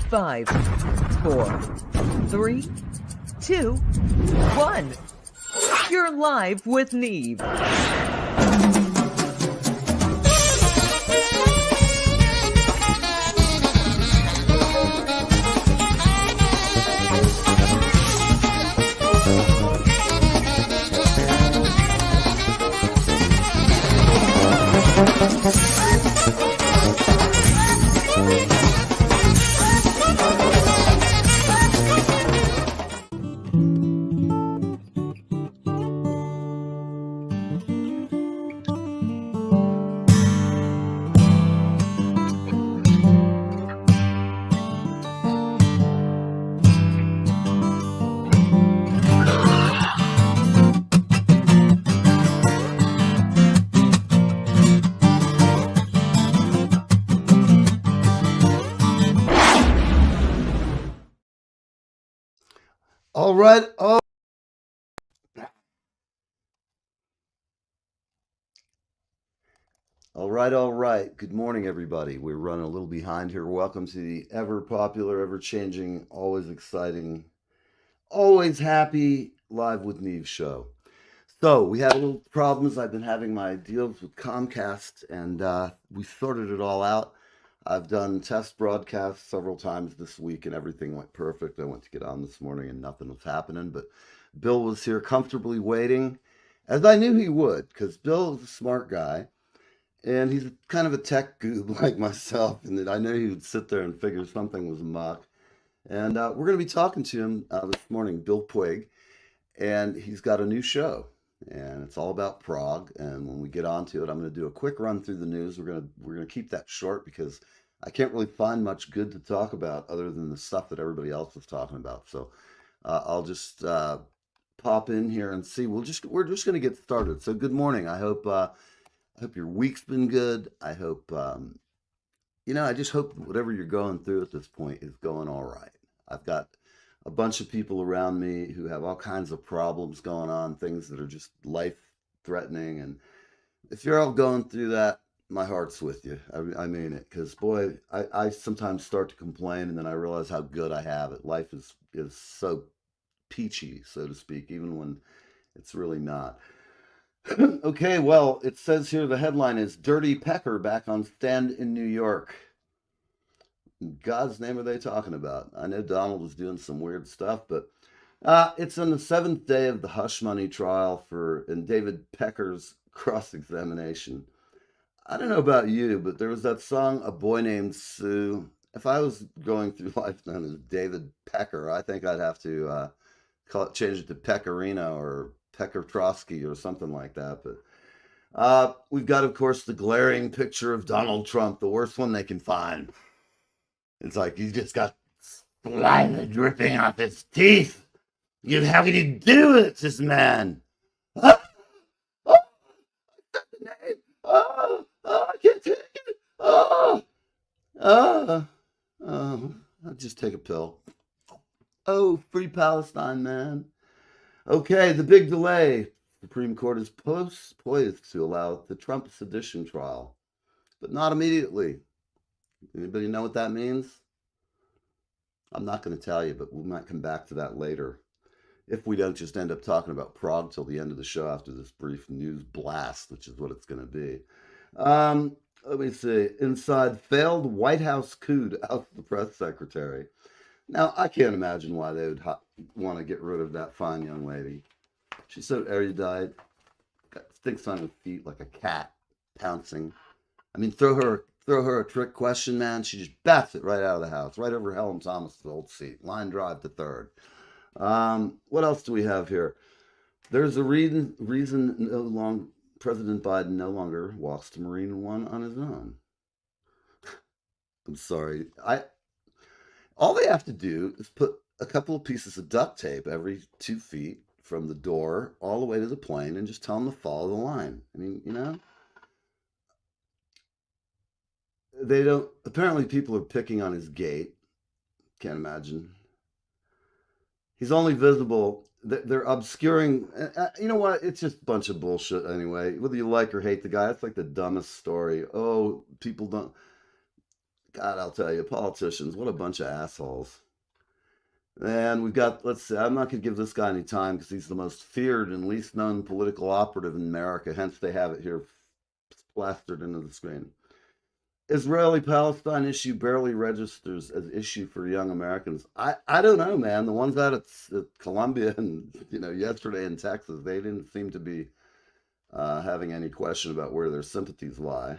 5, 4, 3, 2, 1. You're live with Neve. All right. All right. Good morning, everybody. We're running a little behind here. Welcome to the ever popular, ever changing, always exciting, always happy Live with Neve show. So we had a little problems. I've been having my deals with Comcast, and we sorted it all out. I've done test broadcasts several times this week, and everything went perfect. I went to get on this morning, and nothing was happening. But Bill was here comfortably waiting, as I knew he would, because Bill is a smart guy. And he's kind of a tech goob like myself, and that I knew he would sit there and figure something was muck. And we're going to be talking to him this morning, Bill Puig, and he's got a new show, and it's all about Prague. And when we get onto it, I'm going to do a quick run through the news. We're going to keep that short because I can't really find much good to talk about other than the stuff that everybody else is talking about. So I'll just pop in here and see. We're just going to get started. So good morning. I hope your week's been good. I hope, I just hope whatever you're going through at this point is going all right. I've got a bunch of people around me who have all kinds of problems going on, things that are just life threatening. And if you're all going through that, my heart's with you. I mean it, because boy, I sometimes start to complain and then I realize how good I have it. Life is so peachy, so to speak, even when it's really not. Okay, well, it says here the headline is Dirty Pecker back on stand in New York. In God's name are they talking about? I know Donald was doing some weird stuff, but it's on the seventh day of the hush money trial in David Pecker's cross-examination. I don't know about you, but there was that song, A Boy Named Sue. If I was going through life known as David Pecker, I think I'd have to change it to Peckerino or Pecker-Trotsky or something like that. But we've got, of course, the glaring picture of Donald Trump, the worst one they can find. It's like he's just got saliva dripping off his teeth. How can you do it, this man? I can't take it. I'll just take a pill. Oh, free Palestine, man. Okay, the big delay. Supreme Court is poised to allow the Trump sedition trial, but not immediately. Anybody know what that means? I'm not going to tell you, but we might come back to that later. If we don't just end up talking about Prague till the end of the show after this brief news blast, which is what it's going to be. Let me see. Inside, failed White House coup to oust the press secretary. Now, I can't imagine why they would want to get rid of that fine young lady. She's so erudite, thinks on her feet like a cat, pouncing. I mean, throw her a trick question, man. She just bats it right out of the house, right over Helen Thomas' old seat. Line drive to third. What else do we have here? There's a reason President Biden no longer walks to Marine One on his own. I'm sorry. All they have to do is put a couple of pieces of duct tape every 2 feet from the door all the way to the plane and just tell them to follow the line. I mean, they don't, apparently people are picking on his gait. Can't imagine. He's only visible, they're obscuring, you know what, it's just a bunch of bullshit anyway. Whether you like or hate the guy, it's like the dumbest story. Oh, people don't, God, I'll tell you, politicians, what a bunch of assholes. And we've got, let's see, I'm not going to give this guy any time because he's the most feared and least known political operative in America. Hence, they have it here plastered into the screen. Israeli-Palestine issue barely registers as issue for young Americans. I don't know, man. The ones out at Columbia and, yesterday in Texas, they didn't seem to be having any question about where their sympathies lie.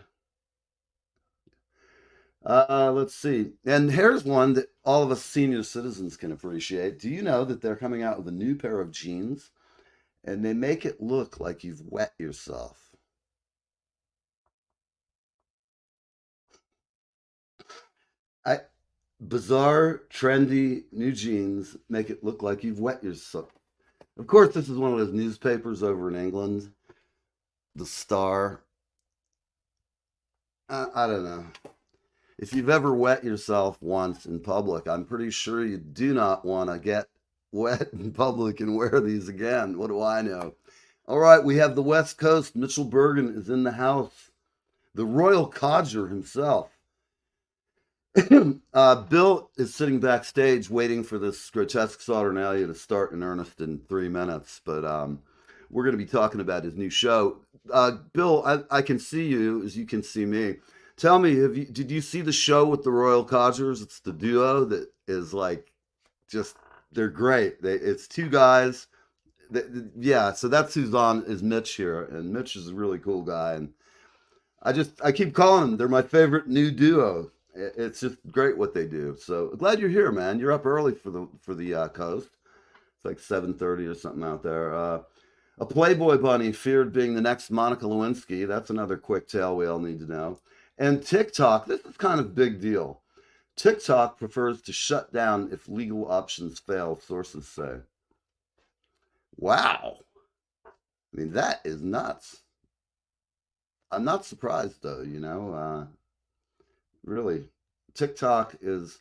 Let's see. And here's one that all of us senior citizens can appreciate. Do you know that they're coming out with a new pair of jeans and they make it look like you've wet yourself? Bizarre, trendy, new jeans make it look like you've wet yourself. Of course, this is one of those newspapers over in England, The Star. I don't know. If you've ever wet yourself once in public, I'm pretty sure you do not want to get wet in public and wear these again. What do I know? All right, we have the West Coast. Mitchell Bergen is in the house. The royal codger himself. Bill is sitting backstage waiting for this grotesque Saturnalia to start in earnest in 3 minutes, but we're going to be talking about his new show. Bill, I can see you as you can see me. Tell me, did you see the show with the Royal Codgers? It's the duo that is like, they're great. It's two guys. So that's who's on is Mitch here, and Mitch is a really cool guy, and I keep calling them. They're my favorite new duo. It's just great what they do. So glad you're here, man. You're up early for the coast. It's like 7:30 or something out there. A Playboy bunny feared being the next Monica Lewinsky. That's another quick tale we all need to know. And TikTok, this is kind of a big deal. TikTok prefers to shut down if legal options fail, sources say. Wow. I mean, that is nuts. I'm not surprised, though, really. TikTok is,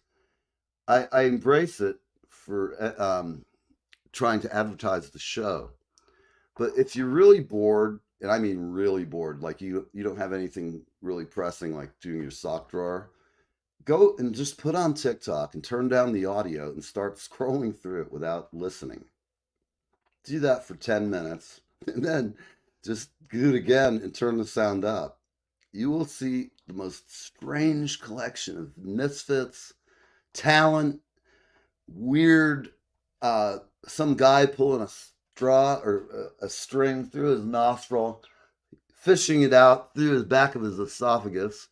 I embrace it for trying to advertise the show. But if you're really bored, and I mean really bored, like you don't have anything really pressing like doing your sock drawer, go and just put on TikTok and turn down the audio and start scrolling through it without listening. Do that for 10 minutes and then just do it again and turn the sound up. You will see the most strange collection of misfits, talent, weird, some guy pulling a straw or a string through his nostril, fishing it out through his back of his esophagus,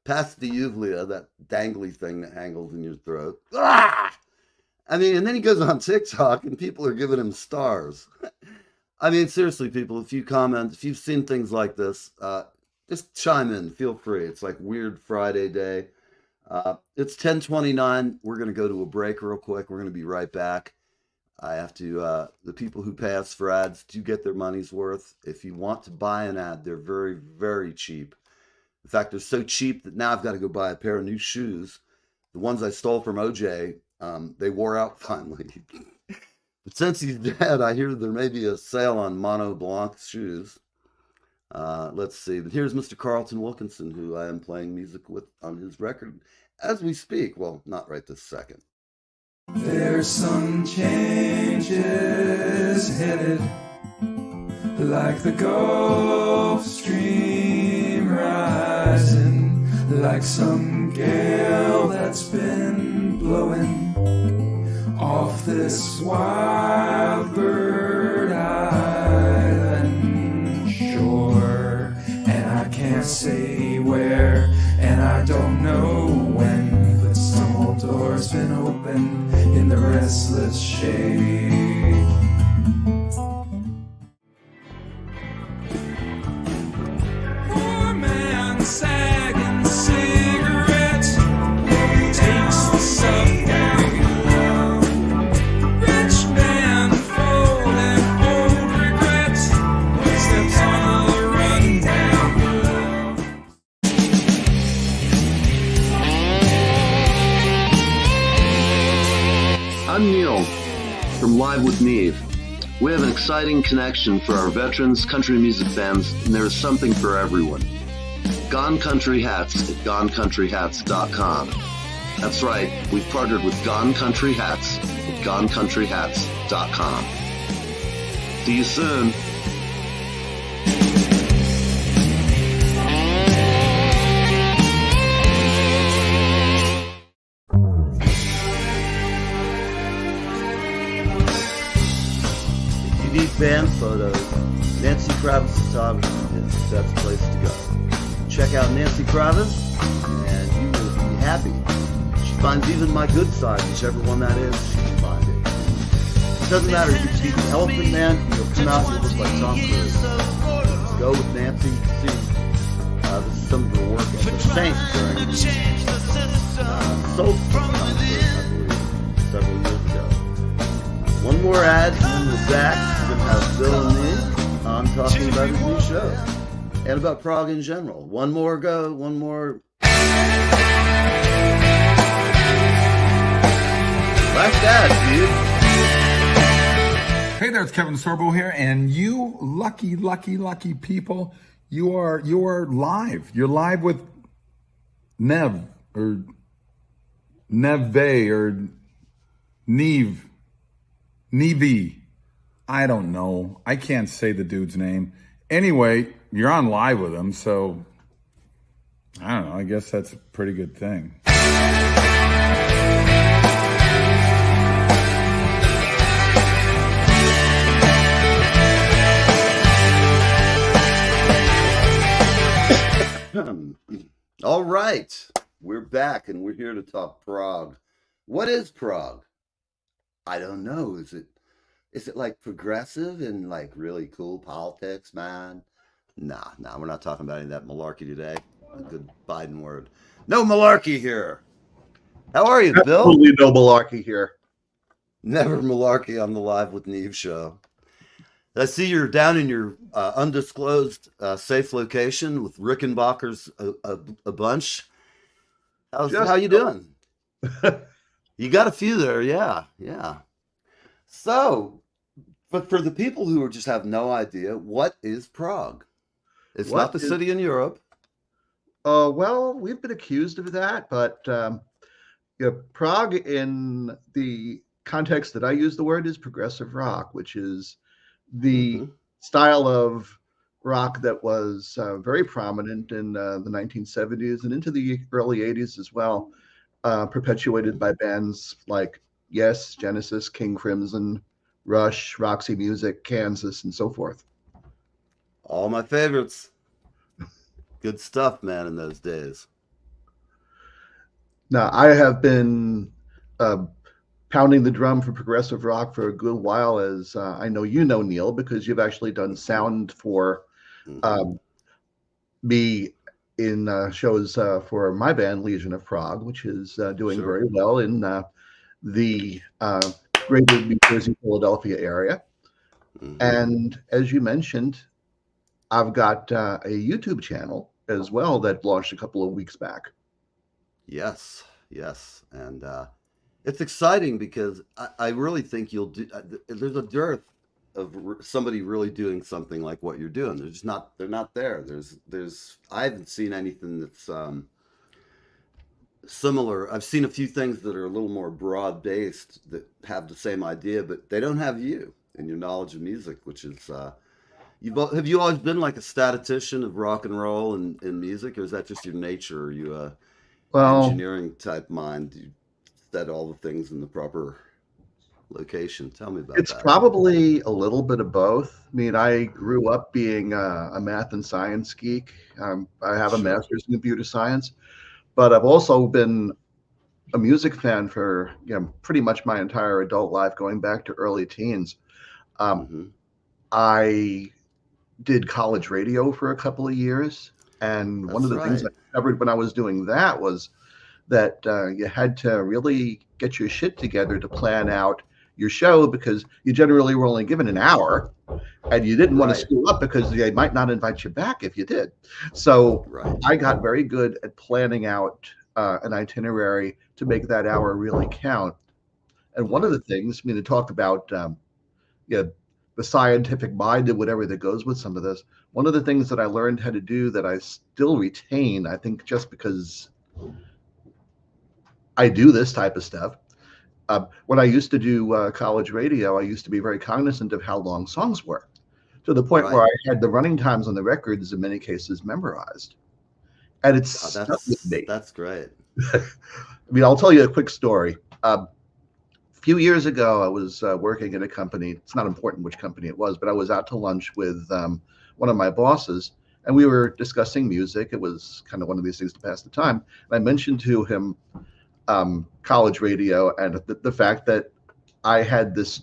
past the uvula, that dangly thing that hangles in your throat. Ah! I mean, and then he goes on TikTok and people are giving him stars. I mean, seriously, people, if you've seen things like this, just chime in, feel free. It's like Weird Friday day. It's 10:29. We're going to go to a break real quick. We're going to be right back. I have to, the people who pay us for ads do get their money's worth. If you want to buy an ad, they're very, very cheap. In fact, they're so cheap that now I've got to go buy a pair of new shoes. The ones I stole from OJ, they wore out finally. But since he's dead, I hear there may be a sale on Mono Blanc shoes. Let's see. But here's Mr. Carlton Wilkinson, who I am playing music with on his record as we speak. Well, not right this second. There's some changes headed, like the Gulf Stream rising, like some gale that's been blowing off this wild bird island shore. And I can't say where, and I don't know when, but some old door's been open in the restless shade. Poor man sagging cigarettes, takes the subway. Rich man folding old regrets, steps on the rundown below. I'm Neil from Live with Neve. We have an exciting connection for our veterans, country music fans, and there is something for everyone. Gone Country Hats at GoneCountryHats.com. That's right, we've partnered with Gone Country Hats at GoneCountryHats.com. See you soon. If you need band photos, Nancy Kravitz Photography is the best place to go. Check out Nancy Kravitz, and you will be happy. She finds even my good side, whichever one that is, she can find it. It doesn't matter if you're the Elephant Man, you'll come out and look like Tom Cruise. Let's go with Nancy. See, this is some of her work at the Saint during Solstice concert, I believe, several years ago. One more ad, and then we're back. We're going to have Bill and me on talking about his new show and about Prague in general. One more go, one more. Last ad, dude. Hey there, it's Kevin Sorbo here, and you lucky people, you are live. You're live with Neve or Neve or Neve. I don't know. I can't say the dude's name. Anyway, you're on live with him, so I don't know. I guess that's a pretty good thing. All right, we're back and we're here to talk Prague. What is Prague? I don't know. Is it like progressive and like really cool politics, man? Nah, we're not talking about any of that malarkey today. A good Biden word. No malarkey here. How are you, Bill? Absolutely no malarkey here. Never malarkey on the Live with Neve show. I see you're down in your undisclosed safe location with Rickenbackers a bunch. How you doing? You got a few there, yeah. So, but for the people who just have no idea, what is Prague? It's not the city in Europe. Well, we've been accused of that, but Prague, in the context that I use the word, is progressive rock, which is the style of rock that was very prominent in the 1970s and into the early 80s as well, perpetuated by bands like Yes, Genesis, King Crimson, Rush, Roxy Music, Kansas, and so forth. All my favorites. Good stuff, man, in those days. Now, I have been pounding the drum for progressive rock for a good while, as I know you know, Neil, because you've actually done sound for me in shows for my band, Legion of Prague, which is doing very well in the greater New Jersey, Philadelphia area. And as you mentioned, I've got a YouTube channel as well that launched a couple of weeks back. Yes. And it's exciting because I really think you'll do. There's a dearth of somebody really doing something like what you're doing. They're not there. I haven't seen anything that's similar. I've seen a few things that are a little more broad based that have the same idea, but they don't have you and your knowledge of music, which is. Have you always been like a statistician of rock and roll and music, or is that just your nature? Are you a engineering type mind? Do you set all the things in the proper location? Tell me about that. It's probably a little bit of both. I mean, I grew up being a math and science geek. I have a master's in computer science, but I've also been a music fan for pretty much my entire adult life, going back to early teens. I did college radio for a couple of years, and one of the things I discovered when I was doing that was that you had to really get your shit together to plan out your show, because you generally were only given an hour, and you didn't want to screw up because they might not invite you back if you did. So I got very good at planning out an itinerary to make that hour really count. And one of the things, to talk about the scientific mind and whatever that goes with some of this, one of the things that I learned how to do that I still retain, I think just because I do this type of stuff. When I used to do college radio, I used to be very cognizant of how long songs were, to the point where I had the running times on the records in many cases memorized. And it's stuck with me. That's great. I mean, I'll tell you a quick story. A few years ago, I was working at a company. It's not important which company it was, but I was out to lunch with one of my bosses, and we were discussing music. It was kind of one of these things to pass the time. And I mentioned to him college radio and the fact that I had this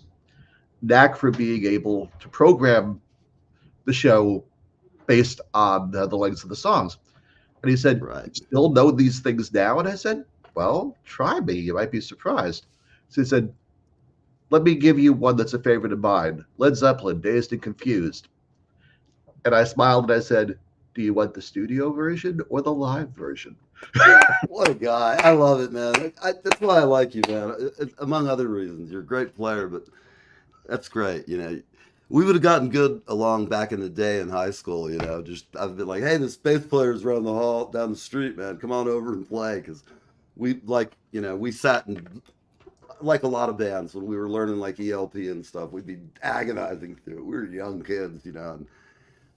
knack for being able to program the show based on the lengths of the songs. And he said, "You still know these things now?" And I said, "Well, try me. You might be surprised." So he said, "Let me give you one that's a favorite of mine. Led Zeppelin, Dazed and Confused." And I smiled and I said, "Do you want the studio version or the live version?" What a guy. I love it, man. That's why I like you, man. Among other reasons. You're a great player, but that's great. You know, we would have gotten good along back in the day in high school, you know. Just I've been like, hey, this bass player's around the hall, down the street, man. Come on over and play. Because we, like, you know, we sat and, like a lot of bands, when we were learning, like, ELP and stuff, we'd be agonizing through it. We were young kids, you know. And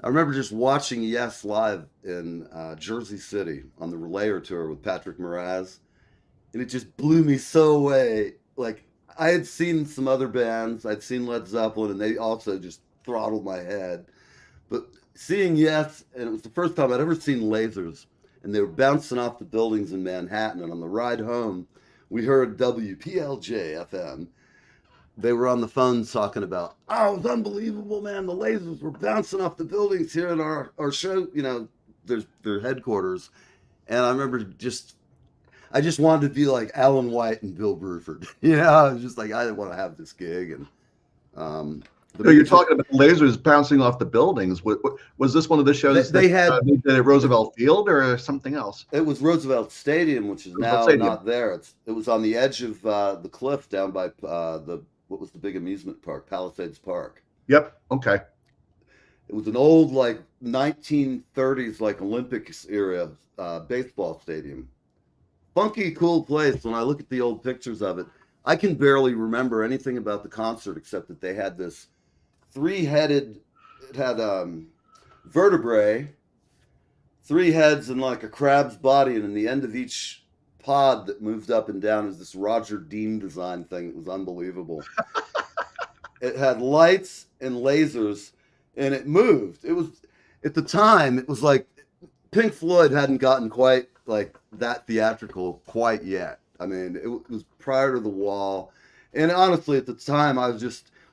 I remember just watching Yes live in Jersey City on the Relayer tour with Patrick Moraz, and it just blew me so away. Like, I had seen some other bands, I'd seen Led Zeppelin, and they also just throttled my head. But seeing Yes, and it was the first time I'd ever seen lasers, and they were bouncing off the buildings in Manhattan, and on the ride home, we heard WPLJ FM. They were on the phone talking about, oh, it was unbelievable, man. The lasers were bouncing off the buildings here in our show, you know, their headquarters. And I remember I just wanted to be like Alan White and Bill Bruford. You know, I was just like, I didn't want to have this gig. And so you're talking about lasers bouncing off the buildings. Was this one of the shows they had at Roosevelt Field or something else? It was Roosevelt Stadium, which is now not there. It was on the edge of the cliff down by what was the big amusement park, Palisades Park. Yep. Okay. It was an old, like, 1930s, like, Olympics era baseball stadium. Funky, cool place. When I look at the old pictures of it, I can barely remember anything about the concert except that they had this three-headed, it had vertebrae, 3 heads and like a crab's body, and in the end of each pod that moved up and down is this Roger Dean design thing. It was unbelievable. It had lights and lasers, and it moved. It was, at the time, it was like Pink Floyd hadn't gotten quite like that theatrical quite yet. I mean, it was prior to The Wall. And honestly, at the time, it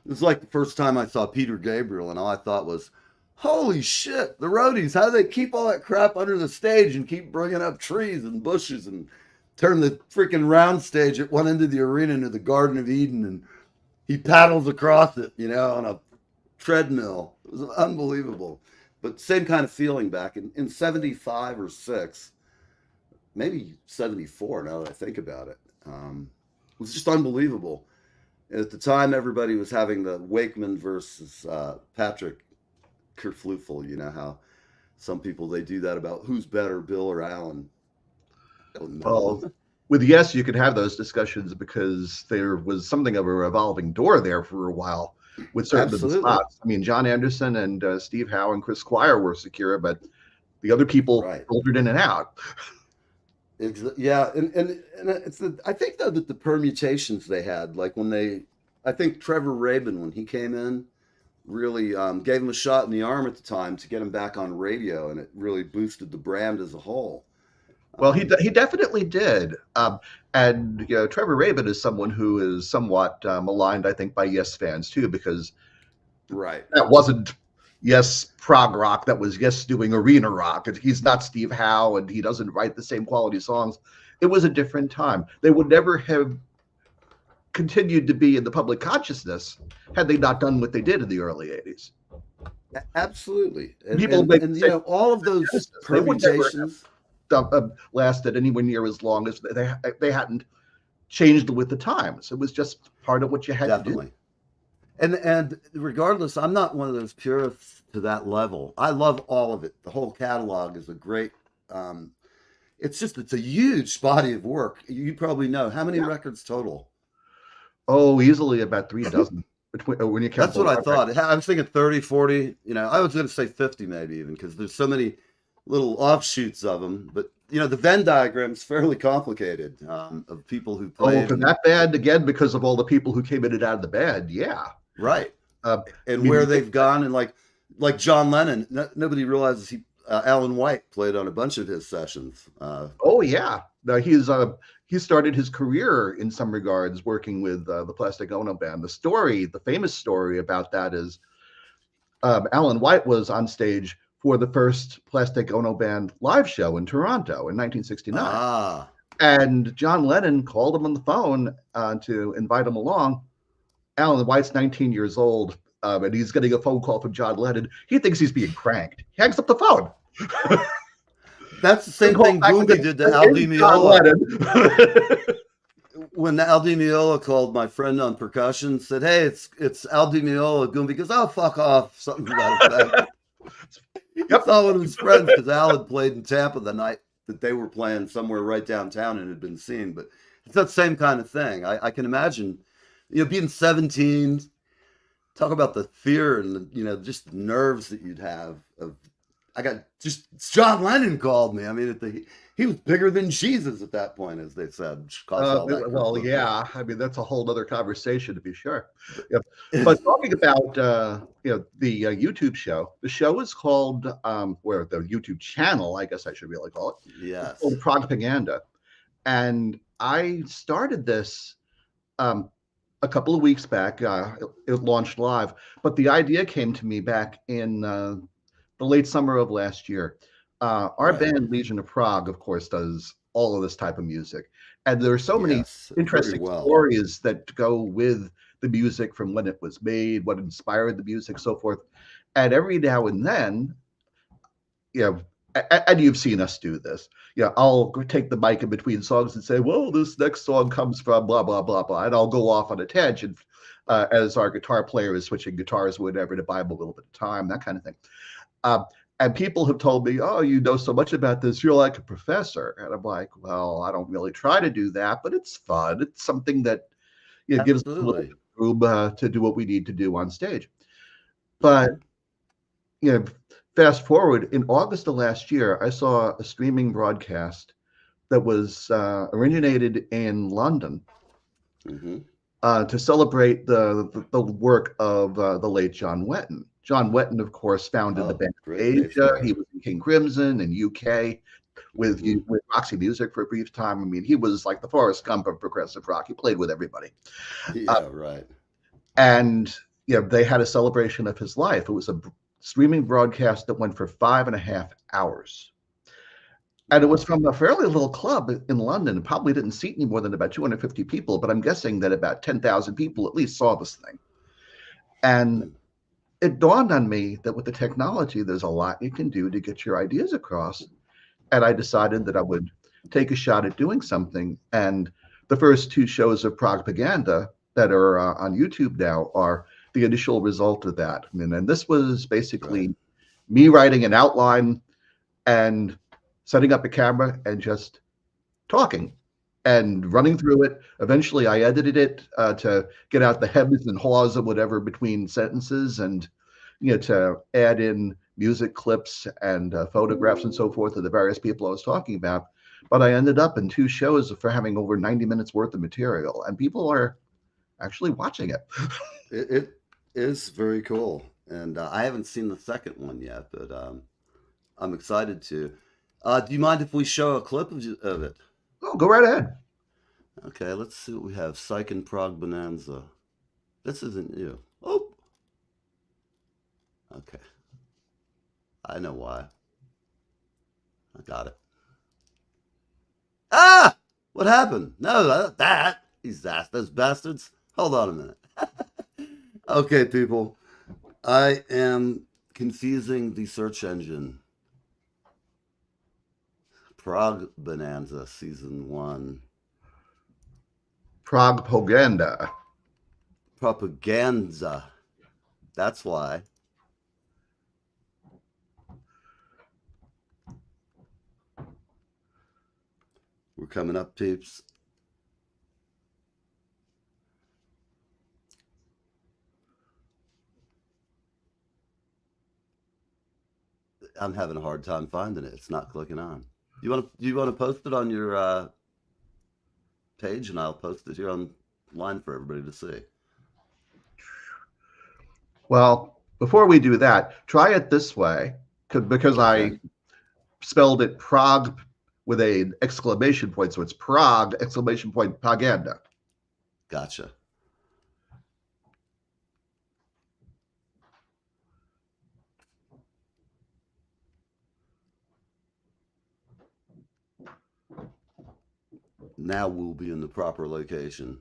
was like the first time I saw Peter Gabriel, and all I thought was, holy shit, the roadies, how do they keep all that crap under the stage and keep bringing up trees and bushes and turn the freaking round stage at one end of the arena into the Garden of Eden, and he paddles across it, you know, on a treadmill. It was unbelievable. But same kind of feeling back in 75 or 6, maybe 74 now that I think about it. It was just unbelievable. And at the time, everybody was having the Wakeman versus Patrick kerfluffle. You know how some people, they do that about who's better, Bill or Alan. Well, with Yes, you could have those discussions because there was something of a revolving door there for a while with certain of the spots. I mean, John Anderson and Steve Howe and Chris Squire were secure, but the other people filtered in and out. Yeah, and it's I think though that the permutations they had, like I think Trevor Rabin, when he came in, really gave him a shot in the arm at the time to get him back on radio, and it really boosted the brand as a whole. Well, he definitely did. And you know, Trevor Rabin is someone who is somewhat maligned, I think, by Yes fans too, because that wasn't Yes prog rock. That was Yes doing arena rock. He's not Steve Howe, and he doesn't write the same quality songs. It was a different time. They would never have continued to be in the public consciousness had they not done what they did in the early 80s. Absolutely. And People you know, all of those permutations lasted anywhere near as long as they hadn't changed with the times. It was just part of what you had to do. And regardless, I'm not one of those purists to that level. I love all of it. The whole catalog is a great. It's a huge body of work. You probably know how many records total. Oh, easily about 3 dozen between when you count. That's what I thought. I was thinking 30, 40. I was going to say 50 maybe even because there's so many little offshoots of them. But the Venn diagram is fairly complicated of people who played. Oh, for that band again, because of all the people who came in and out of the band. Yeah. Right. And where they've gone, and like John Lennon, nobody realizes Alan White played on a bunch of his sessions. Oh yeah, no, he started his career in some regards working with the Plastic Ono Band. The famous story about that is Alan White was on stage for the first Plastic Ono Band live show in Toronto in 1969. Ah. And John Lennon called him on the phone to invite him along. Alan White's 19 years old, and he's getting a phone call from John Lennon. He thinks he's being pranked. He hangs up the phone. That's the same thing Goombie did to Al Di Meola. When Al Di Meola called my friend on percussion, said, "Hey, it's Al Di Meola." Goombie goes, "Oh, fuck off!" Something to that effect. Yep. Saw one of his friends because Al had played in Tampa the night that they were playing somewhere right downtown and had been seen. But it's that same kind of thing. I can imagine, being 17. Talk about the fear and just the nerves that you'd have. John Lennon called me. I mean, he was bigger than Jesus at that point, as they said. Well, yeah. I mean, that's a whole other conversation to be sure. Yep. But talking about the YouTube show, the show is called the YouTube channel, I guess I should really call it. Yes. It's called Propaganda, and I started this a couple of weeks back. It launched live, but the idea came to me back in the late summer of last year. Our band Legion of Prague, of course, does all of this type of music. And there are so many interesting stories that go with the music from when it was made, what inspired the music, so forth. And every now and then, and you've seen us do this, I'll take the mic in between songs and say, well, this next song comes from blah, blah, blah, blah. And I'll go off on a tangent as our guitar player is switching guitars, whatever, to buy a little bit of time, that kind of thing. And people have told me, oh, you know so much about this, you're like a professor. And I'm like, well, I don't really try to do that, but it's fun. It's something that gives us a little bit of room to do what we need to do on stage. But, fast forward, in August of last year, I saw a streaming broadcast that was originated in London to celebrate the work of the late John Wetton. John Wetton, of course, founded the band Asia. He was in King Crimson in UK with Roxy Music for a brief time. I mean, he was like the Forrest Gump of progressive rock. He played with everybody. Yeah, right. And they had a celebration of his life. It was a streaming broadcast that went for 5.5 hours. And it was from a fairly little club in London. It probably didn't seat any more than about 250 people, but I'm guessing that about 10,000 people at least saw this thing. And it dawned on me that with the technology, there's a lot you can do to get your ideas across. And I decided that I would take a shot at doing something. And the first 2 shows of Propaganda that are on YouTube now are the initial result of that. And this was basically me writing an outline and setting up a camera and just talking and running through it. Eventually, I edited it to get out the hems and haws and whatever between sentences, and to add in music clips and photographs and so forth of the various people I was talking about. But I ended up in 2 shows for having over 90 minutes worth of material, and people are actually watching it. It is very cool, and I haven't seen the second one yet, but I'm excited to. Do you mind if we show a clip of it? Oh, go right ahead. Okay, let's see what we have. Psych and Prague Bonanza. This isn't you. Oh. Okay. I know why. I got it. Ah! What happened? No, that. Those bastards. Hold on a minute. Okay, people. I am confusing the search engine. Prague Bonanza Season 1. Propaganda. propaganda. That's why. We're coming up, peeps. I'm having a hard time finding it. It's not clicking on. Do you want to post it on your page, and I'll post it here online for everybody to see. Well, before we do that, try it this way, because Okay. I spelled it Prague with an exclamation point, so it's Prague exclamation point propaganda. Gotcha. Now we'll be in the proper location.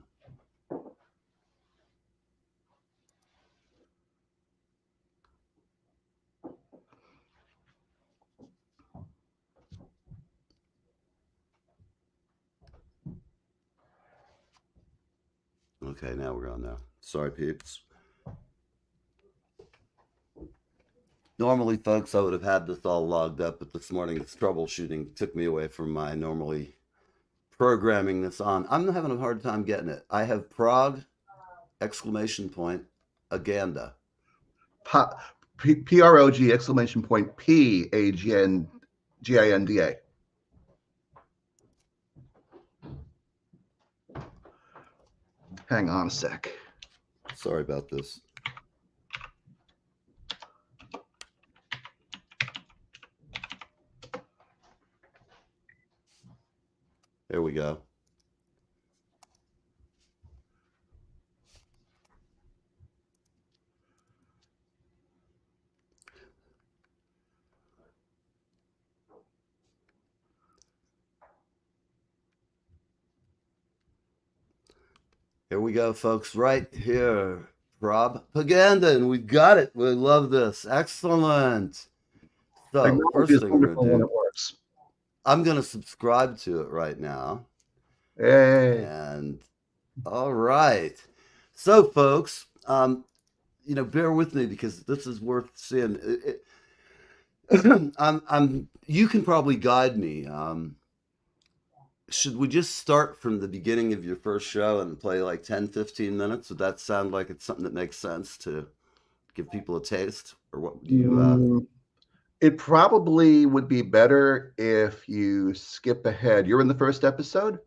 Okay, now we're on now. Sorry, peeps. Normally, folks, I would have had this all logged up, but this morning's troubleshooting took me away from my normally programming this on. I'm having a hard time getting it. I have Prague exclamation point aganda. PROG exclamation point PAGNGINDA. Hang on a sec. Sorry about this. There we go. Here we go, folks, right here. Propaganda, and we got it. We love this. Excellent. So, Technology first is thing we're wonderful going when to it do, works. I'm going to subscribe to it right now. Hey. And all right. So, folks, bear with me because this is worth seeing. You can probably guide me. Should we just start from the beginning of your first show and play like 10, 15 minutes? Would that sound like it's something that makes sense to give people a taste? Or what do you... It probably would be better if you skip ahead. You're in the first episode?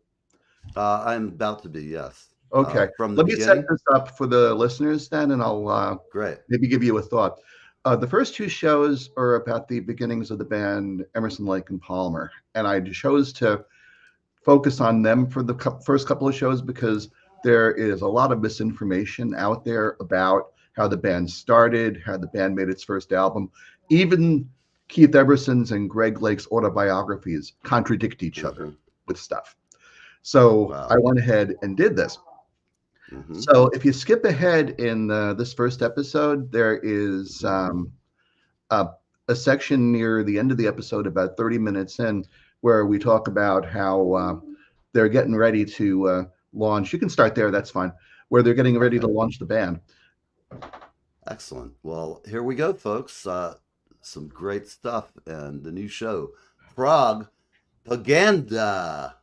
I'm about to be, yes. Okay. From the Let me set beginning? this up for the listeners then, and I'll Great. maybe give you a thought. The first two shows are about the beginnings of the band Emerson, Lake and Palmer, and I chose to focus on them for the first couple of shows because there is a lot of misinformation out there about how the band started, how the band made its first album. Even Keith Emerson's and Greg Lake's autobiographies contradict each other with stuff. So Wow. I went ahead and did this. So if you skip ahead in this first episode, there is a section near the end of the episode, about 30 minutes in, where we talk about how they're getting ready to launch. You can start there, that's fine. Where they're getting ready to launch the band. Excellent. Well, here we go, folks. Some great stuff and the new show, Prague Propaganda.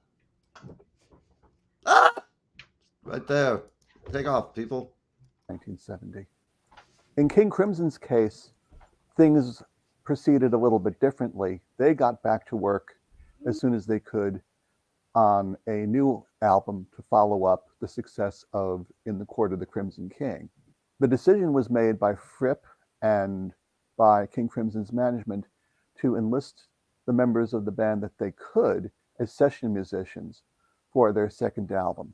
Right there. Take off, people. 1970. In King Crimson's case, things proceeded a little bit differently. They got back to work as soon as they could on a new album to follow up the success of In the Court of the Crimson King. The decision was made by Fripp and by King Crimson's management to enlist the members of the band that they could as session musicians for their second album.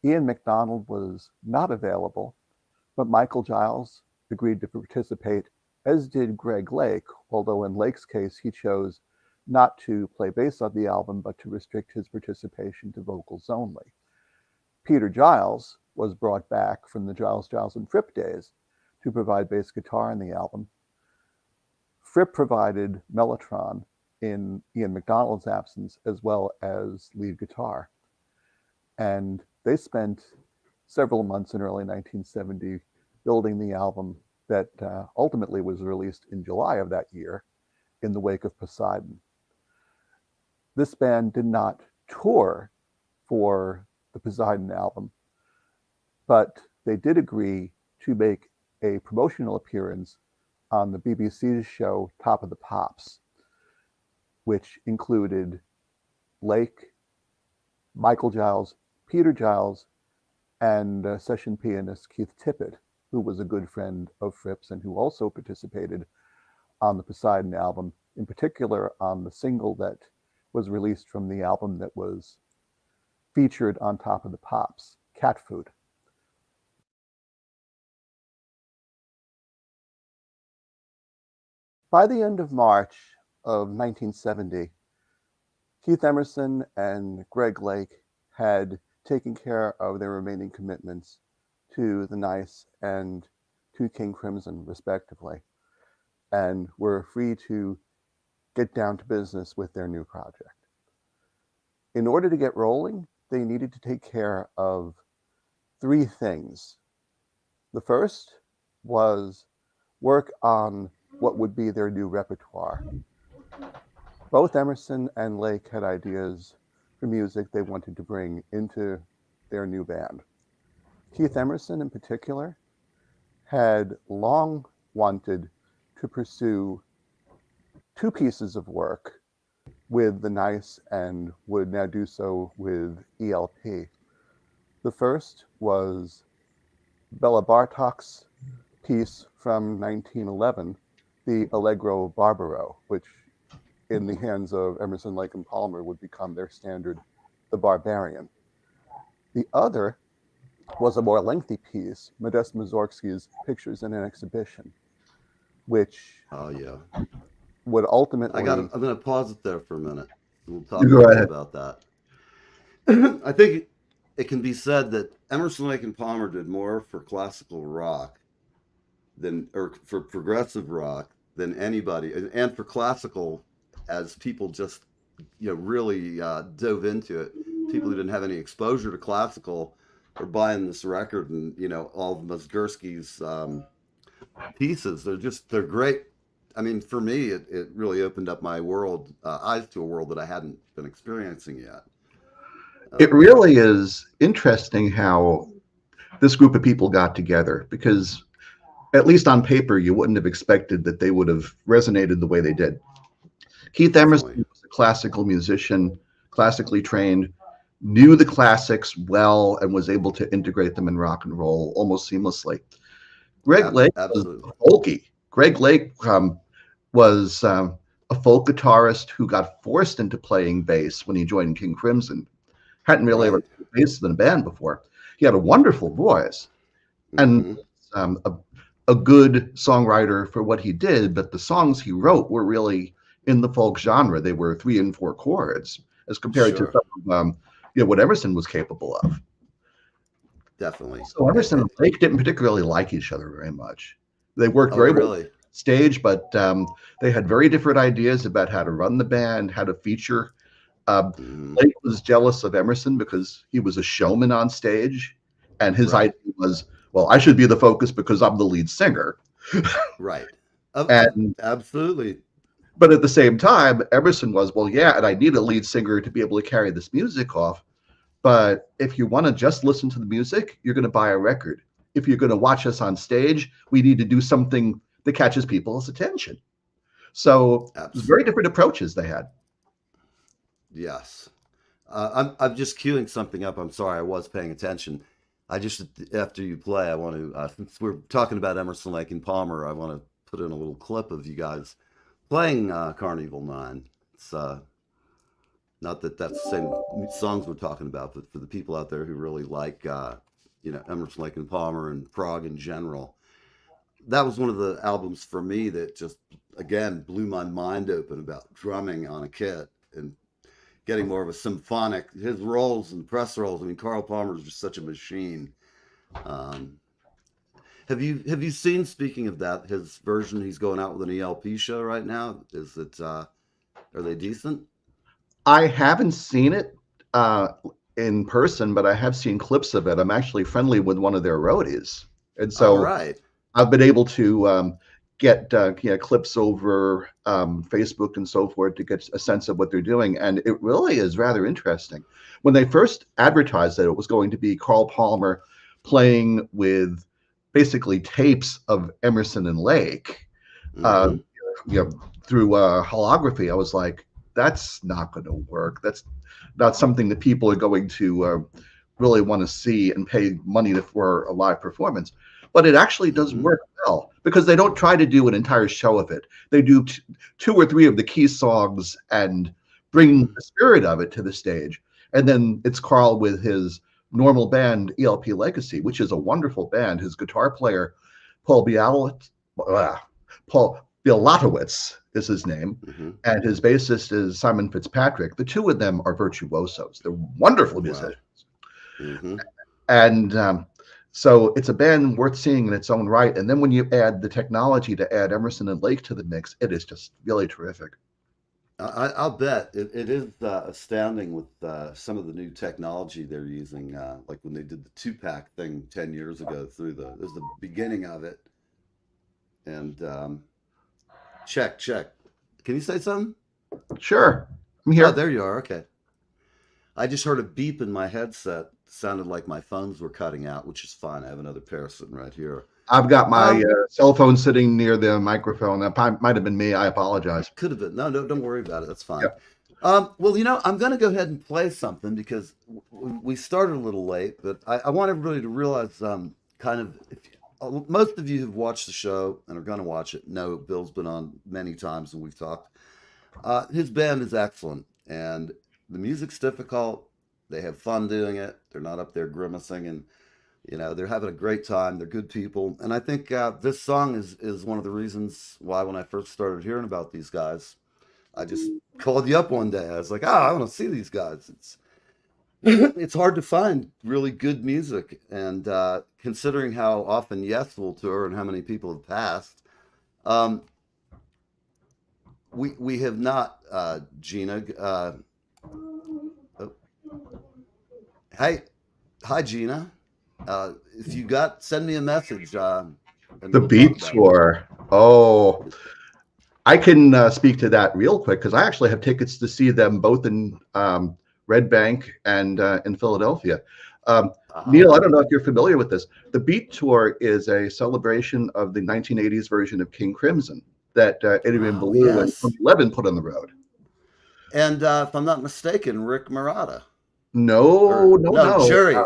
Ian MacDonald was not available, but Michael Giles agreed to participate, as did Greg Lake, although in Lake's case, he chose not to play bass on the album, but to restrict his participation to vocals only. Peter Giles was brought back from the Giles and Fripp days to provide bass guitar on the album. Fripp provided mellotron in Ian MacDonald's absence, as well as lead guitar. And they spent several months in early 1970 building the album that ultimately was released in July of that year in the wake of Poseidon. This band did not tour for the Poseidon album, but they did agree to make a promotional appearance on the BBC's show Top of the Pops, which included Lake, Michael Giles, Peter Giles, and session pianist Keith Tippett, who was a good friend of Fripp's and who also participated on the Poseidon album, in particular on the single that was released from the album that was featured on Top of the Pops, Cat Food. By the end of March of 1970, Keith Emerson and Greg Lake had taken care of their remaining commitments to The Nice and to King Crimson, respectively, and were free to get down to business with their new project. In order to get rolling, they needed to take care of three things. The first was work on what would be their new repertoire. Both Emerson and Lake had ideas for music they wanted to bring into their new band. Keith Emerson, in particular, had long wanted to pursue two pieces of work with The Nice and would now do so with ELP. The first was Bela Bartok's piece from 1911, the Allegro Barbaro, which in the hands of Emerson, Lake, and Palmer would become their standard, The Barbarian. The other was a more lengthy piece, Modest Mussorgsky's Pictures in an Exhibition, which would ultimately... I'm going to pause it there for a minute. We'll talk a little bit about that. I think it can be said that Emerson, Lake, and Palmer did more for classical rock or for progressive rock than anybody, and for classical, as people just really dove into it. People who didn't have any exposure to classical are buying this record, and all of Mussorgsky's pieces. They're great. I mean, for me, it really opened up my eyes to a world that I hadn't been experiencing yet. It really is interesting how this group of people got together, because at least on paper, you wouldn't have expected that they would have resonated the way they did. Keith Emerson was a classical musician, classically trained, knew the classics well, and was able to integrate them in rock and roll almost seamlessly. Greg Lake was folky. Greg Lake was a folk guitarist who got forced into playing bass when he joined King Crimson. Hadn't really ever played bass in a band before. He had a wonderful voice and a good songwriter for what he did, but the songs he wrote were really in the folk genre. They were 3 and 4 chords as compared to some of, what Emerson was capable of. Definitely. So Emerson and Lake didn't particularly like each other very much. They worked very well on stage, but they had very different ideas about how to run the band, how to feature. Lake was jealous of Emerson because he was a showman on stage, and his idea was, well, I should be the focus because I'm the lead singer. Right. And absolutely. But at the same time, Emerson was, well, yeah, and I need a lead singer to be able to carry this music off. But if you want to just listen to the music, you're going to buy a record. If you're going to watch us on stage, we need to do something that catches people's attention. So very different approaches they had. Yes. I'm just queuing something up. I'm sorry, I was paying attention. I just, after you play, I want to, since we're talking about Emerson, Lake, and Palmer, I want to put in a little clip of you guys playing Carnival 9. It's not that that's the same songs we're talking about, but for the people out there who really like, Emerson, Lake, and Palmer and prog in general, that was one of the albums for me that just, again, blew my mind open about drumming on a kit and getting more of a symphonic, his roles and press roles. I mean, Carl Palmer is just such a machine. Have you seen, speaking of that, his version? He's going out with an ELP show right now. Are they decent? I haven't seen it. in person, but I have seen clips of it. I'm actually friendly with one of their roadies, and All so right. I've been able to get clips over Facebook and so forth to get a sense of what they're doing, and it really is rather interesting. When they first advertised that it was going to be Carl Palmer playing with basically tapes of Emerson and Lake, Mhm. through holography, I was like, that's not going to work. That's not something that people are going to really want to see and pay money for a live performance. But it actually does work well because they don't try to do an entire show of it. They do two or three of the key songs and bring the spirit of it to the stage. And then it's Carl with his normal band, ELP Legacy, which is a wonderful band. His guitar player, Paul Bialatowicz is his name, and his bassist is Simon Fitzpatrick. The two of them are virtuosos. They're wonderful musicians. And so it's a band worth seeing in its own right. And then when you add the technology to add Emerson and Lake to the mix, it is just really terrific. I'll bet it is astounding with some of the new technology they're using, like when they did the 2-pack thing 10 years ago this is the beginning of it. And check. Can you say something? Sure. I'm here. Oh, there you are. Okay. I just heard a beep in my headset. Sounded like my phones were cutting out, which is fine. I have another pair sitting right here. I've got my cell phone sitting near the microphone. That might have been me. I apologize. Could have been. No, don't worry about it. That's fine. Yeah. Well, I'm going to go ahead and play something because we started a little late, but I want everybody to realize most of you who've watched the show and are going to watch it know Bill's been on many times and we've talked. His band is excellent and the music's difficult. They have fun doing it. They're not up there grimacing and, they're having a great time. They're good people. And I think this song is one of the reasons why when I first started hearing about these guys, I just called you up one day. I was like, I want to see these guys. It's hard to find really good music. And considering how often Yes will tour and how many people have passed, we have not, Gina. Hi, Gina. If you send me a message. The Beat Tour. Oh, I can speak to that real quick because I actually have tickets to see them both in Red Bank and in Philadelphia. Neil, I don't know if you're familiar with this. The Beat Tour is a celebration of the 1980s version of King Crimson that Eddie Van Blue and LWN put on the road. And if I'm not mistaken, Rick Marotta. No. Jerry.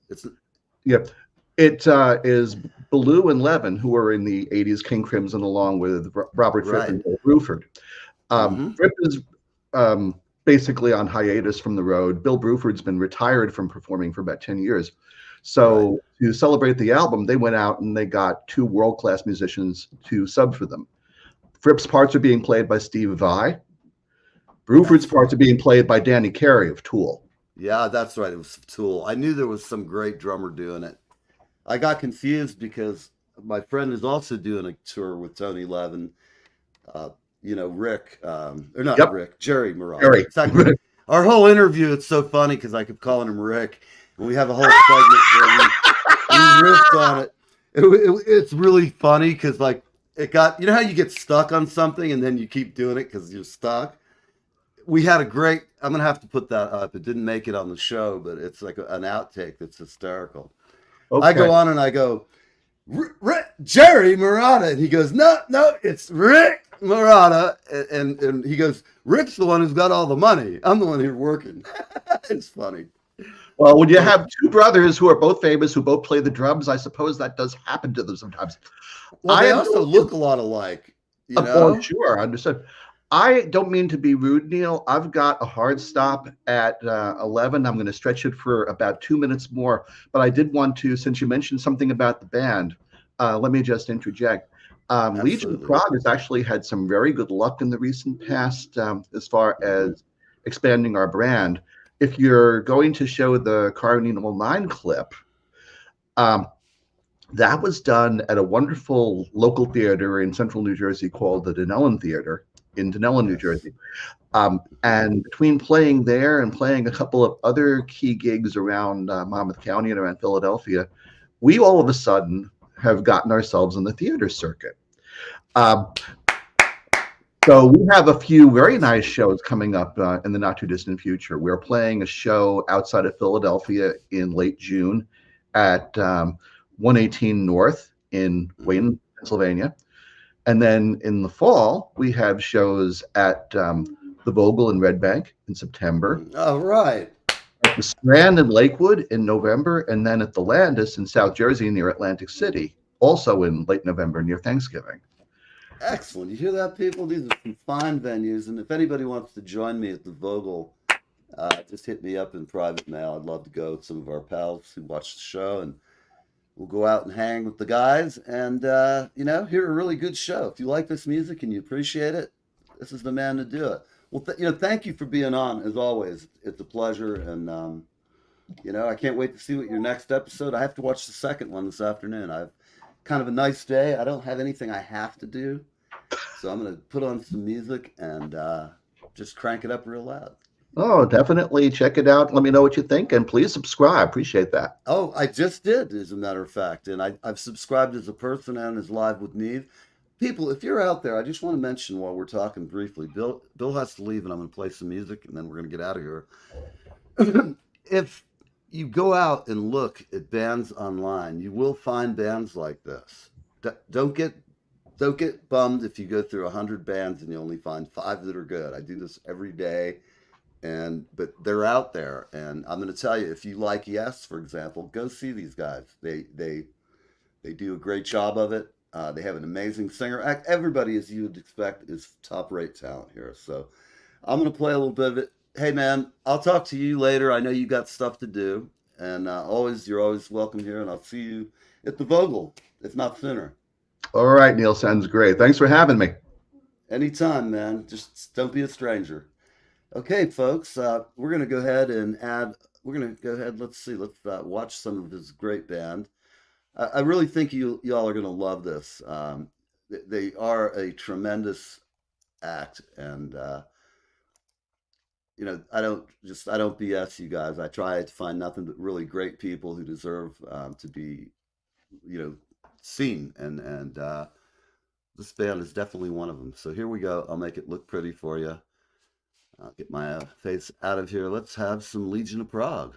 It is Ballou and LWN who were in the 80s King Crimson along with Robert Fripp and Bill Bruford. Fripp is basically on hiatus from the road. Bill Bruford's been retired from performing for about 10 years. So to celebrate the album, they went out and they got 2 world-class musicians to sub for them. Fripp's parts are being played by Steve Vai. Bruford's parts are being played by Danny Carey of Tool. Yeah, that's right. It was Tool. I knew there was some great drummer doing it. I got confused because my friend is also doing a tour with Tony Levin. Rick, Rick, Jerry Marotta. Exactly. Our whole interview, it's so funny because I kept calling him Rick. And we have a whole segment where we riffed on it. It's really funny because it got, how you get stuck on something and then you keep doing it because you're stuck. We had I'm going to have to put that up. It didn't make it on the show, but it's like an outtake that's hysterical. Okay. I go on and I go, Jerry Marotta. And he goes, no, it's Rick Marotta. And he goes, Rick's the one who's got all the money. I'm the one who's working. It's funny. Well, when you have 2 brothers who are both famous, who both play the drums, I suppose that does happen to them sometimes. Well, they also look a lot alike. Oh, sure. Understood. I don't mean to be rude, Neil. I've got a hard stop at 11. I'm going to stretch it for about 2 minutes more. But I did want to, since you mentioned something about the band, let me just interject. Legion of Prague has actually had some very good luck in the recent past as far as expanding our brand. If you're going to show the Carnival 9 clip, that was done at a wonderful local theater in central New Jersey called the Denellen Theater in Denellen, New Jersey. And between playing there and playing a couple of other key gigs around Monmouth County and around Philadelphia, we all of a sudden have gotten ourselves in the theater circuit. So we have a few very nice shows coming up in the not too distant future. We're playing a show outside of Philadelphia in late June at 118 North in Wayne, Pennsylvania. And then in the fall, we have shows at the Vogel in Red Bank in September. All right. At the Strand in Lakewood in November, and then at the Landis in South Jersey near Atlantic City, also in late November near Thanksgiving. Excellent. You hear that, people? These are some fine venues. And if anybody wants to join me at the Vogel, just hit me up in private mail. I'd love to go with some of our pals who watch the show, and we'll go out and hang with the guys and, hear a really good show. If you like this music and you appreciate it, this is the man to do it. Well, thank you for being on, as always. It's a pleasure. And, I can't wait to see what your next episode. I have to watch the second one this afternoon. I've kind of a nice day. I don't have anything I have to do. So I'm going to put on some music and just crank it up real loud. Oh, definitely check it out. Let me know what you think, and please subscribe. Appreciate that. Oh, I just did, as a matter of fact. And I've subscribed as a person and as Live with Neve. People, if you're out there, I just want to mention while we're talking briefly, Bill has to leave, and I'm going to play some music, and then we're going to get out of here. If you go out and look at bands online, you will find bands like this. Don't get bummed if you go through 100 bands and you only find 5 that are good. I do this every day, but they're out there. And I'm going to tell you, if you like Yes, for example, go see these guys. They do a great job of it. They have an amazing singer. Everybody, as you would expect, is top-rate talent here. So I'm going to play a little bit of it. Hey, man, I'll talk to you later. I know you got stuff to do. And you're always welcome here. And I'll see you at the Vogel, if not sooner. All right, Neil, sounds great. Thanks for having me. Anytime, man. Just don't be a stranger. Okay, folks, we're going to go ahead and let's watch some of his great band. I really think y'all are going to love this. They are a tremendous act, and I don't BS you guys. I try to find nothing but really great people who deserve to be, seen, and this band is definitely one of them. So here we go. I'll make it look pretty for you. I'll get my face out of here. Let's have some Legion of Prague.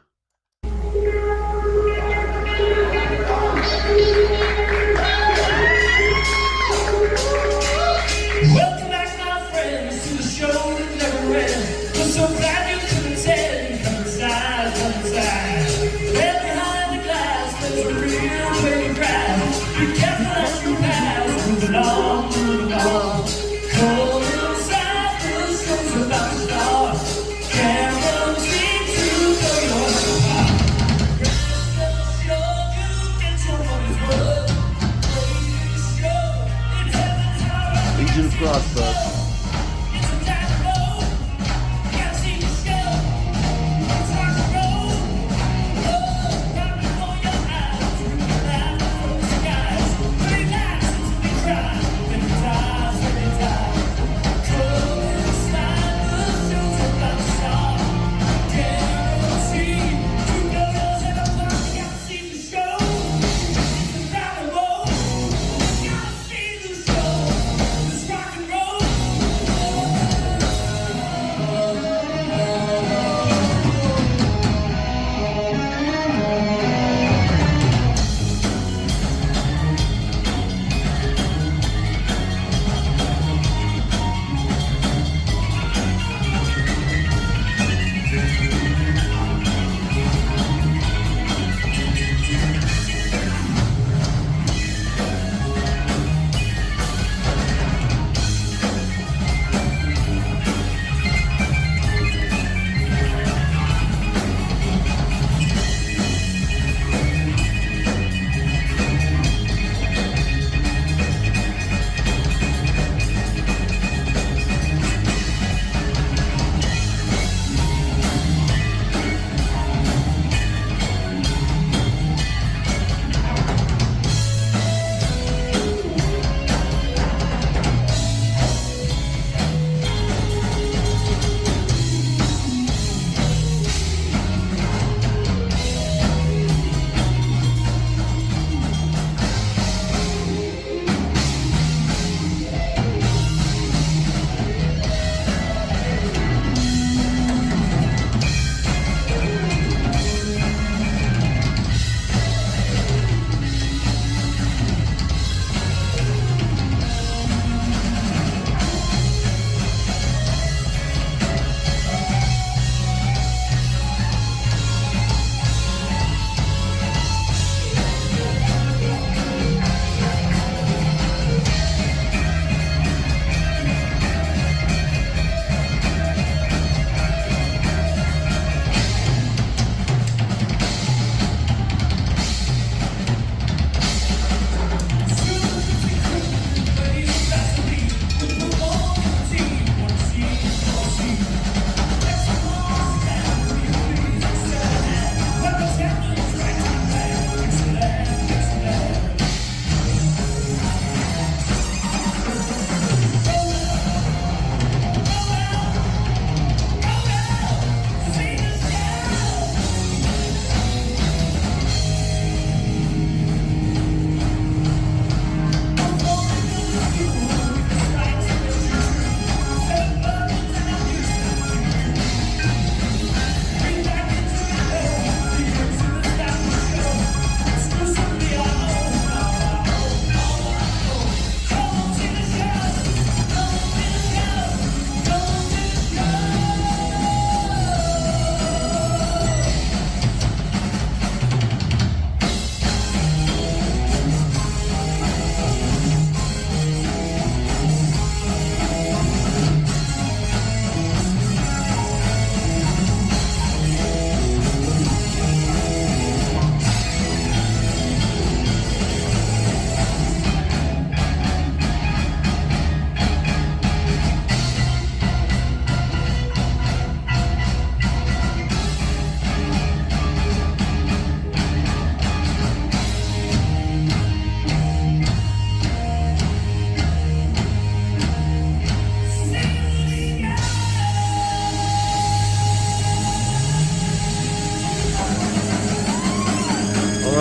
Welcome back, my friends, to the show that never ends. We're so glad you couldn't attend. Come inside, come inside. There behind the glass, there's a real pretty prize. Be careful as you pass. Moving on, moving on. Cold inside, the show's about to start. Guaranteed to go your heart. Rest assured you get your money's worth. Legion of Prague, folks. It's a dynamo. Can't see the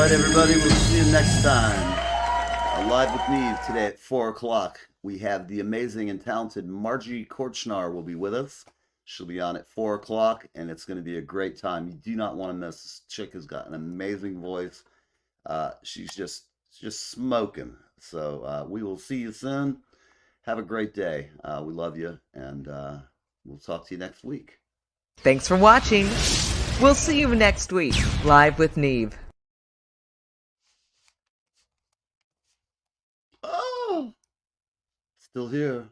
right, everybody. We'll see you next time. Live with Neve today at 4 o'clock. We have the amazing and talented Margie Korchnar will be with us. She'll be on at 4 o'clock, and it's going to be a great time. You do not want to miss. This chick has got an amazing voice. She's just smoking. So we will see you soon. Have a great day. We love you, and we'll talk to you next week. Thanks for watching. We'll see you next week, live with Neve. Oh, still here.